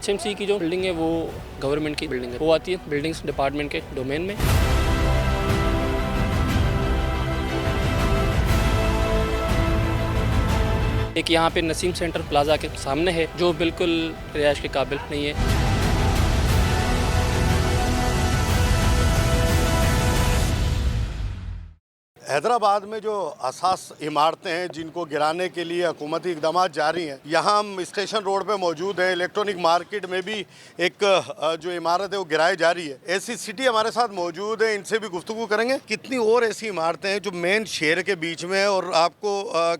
HMC की जो building है वो गवर्नमेंट की बिल्डिंग है, वो आती है बिल्डिंग्स डिपार्टमेंट के डोमेन में। एक यहाँ पे नसीम सेंटर प्लाजा के सामने है जो बिल्कुल रिहायश के काबिल नहीं है। हैदराबाद में जो असास इमारतें हैं जिनको गिराने के लिए हुकूमती इकदाम जारी हैं, यहाँ हम स्टेशन रोड पे मौजूद हैं। इलेक्ट्रॉनिक मार्केट में भी एक जो इमारत है वो गिराई जा रही है। ऐसी सिटी हमारे साथ मौजूद है, इनसे भी गुफ्तगू करेंगे। कितनी और ऐसी इमारतें हैं जो मेन शहर के बीच में है और आपको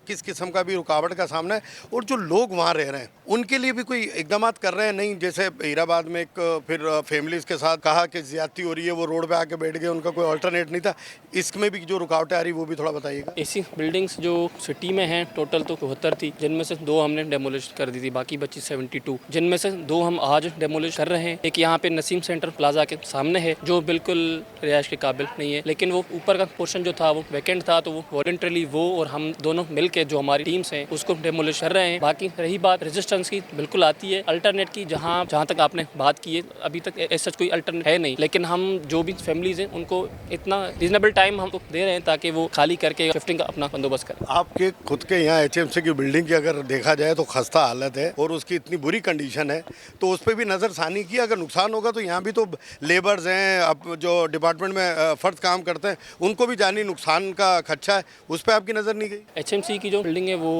किस किस्म का भी रुकावट का सामना है, और जो लोग वहाँ रह रहे हैं उनके लिए भी कोई इकदाम कर रहे हैं? नहीं, जैसे हीराबाद में एक फिर फैमिलीज के साथ कहा कि ज्यादती हो रही है, वो रोड पे आके बैठ गए, उनका कोई अल्टरनेट नहीं था। इसमें भी जो रुकावटें आ रही वो भी थोड़ा बताइएगा। ऐसी बिल्डिंग्स जो सिटी में हैं टोटल तो 72 थी, जिनमें से 2 हमने डेमोलिश कर दी थी, बाकी बची 72, जिनमें से 2 हम आज डेमोलिश कर रहे हैं। एक यहाँ पे नसीम सेंटर प्लाजा के सामने है जो बिल्कुल रिहायश के काबिल नहीं है, लेकिन वो ऊपर का पोर्शन जो था वो वैकेंट था, तो वो वॉलंटरली वो और हम दोनों मिलकर जो हमारी टीम्स हैं उसको डेमोलिश कर रहे हैं। बाकी रही बात रेजिस्टेंस की, बिल्कुल आती है अल्टरनेट की। जहाँ तक आपने बात की है, अभी तक ऐसा कोई अल्टरनेट है नहीं, लेकिन हम जो भी फैमिलीज हैं उनको इतना रीजनेबल टाइम हम दे रहे हैं ताकि वो खाली करके शिफ्टिंग का अपना बंदोबस्त करें। आपके खुद के यहाँ एचएमसी की बिल्डिंग की अगर देखा जाए तो खस्ता हालत है और उसकी इतनी बुरी कंडीशन है, तो उस पर भी नज़रसानी की। अगर नुकसान होगा तो यहाँ भी तो लेबर्स हैं, अब जो डिपार्टमेंट में फ़र्द काम करते हैं उनको भी जानी नुकसान का खदशा है, उस पर आपकी नज़र नहीं गई? एचएमसी की जो बिल्डिंग है वो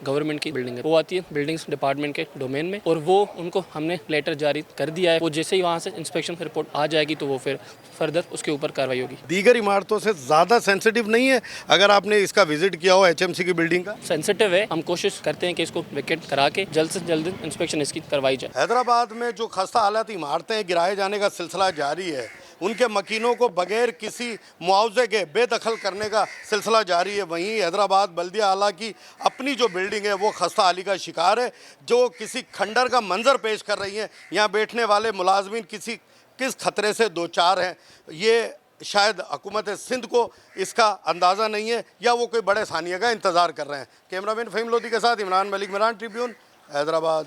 गवर्नमेंट की बिल्डिंग है, वो आती है बिल्डिंग्स डिपार्टमेंट के डोमेन में, और वो उनको हमने लेटर जारी कर दिया है। वो जैसे ही वहाँ से इंस्पेक्शन रिपोर्ट आ जाएगी तो वो फिर फर्दर उसके ऊपर कार्रवाई होगी। दीगर इमारतों से ज़्यादा सेंसिटिव नहीं है? अगर आपने इसका विजिट किया हो एचएमसी की बिल्डिंग का। सेंसिटिव है, हम कोशिश करते हैं कि इसको वेकेट करा के जल्द से जल्द इंस्पेक्शन इसकी करवाई जाए। हैदराबाद में जो खस्ता हालत इमारतें गिराए जाने का सिलसिला जारी है, उनके मकीनों को बगैर किसी मुआवजे के बेदखल करने का सिलसिला जारी है। वहीं हैदराबाद बल्दिया आला की अपनी जो बिल्डिंग है वो खस्ता हाली का शिकार है, जो किसी खंडर का मंजर पेश कर रही है। यहाँ बैठने वाले मुलाजमीन किस खतरे से दो चार हैं, ये शायद हुकूमत सिंध को इसका अंदाज़ा नहीं है, या वो कोई बड़े सानिया का इंतज़ार कर रहे हैं। कैमरामैन फ़हीम लोधी के साथ इमरान मलिक, मिरान ट्रिब्यून, हैदराबाद।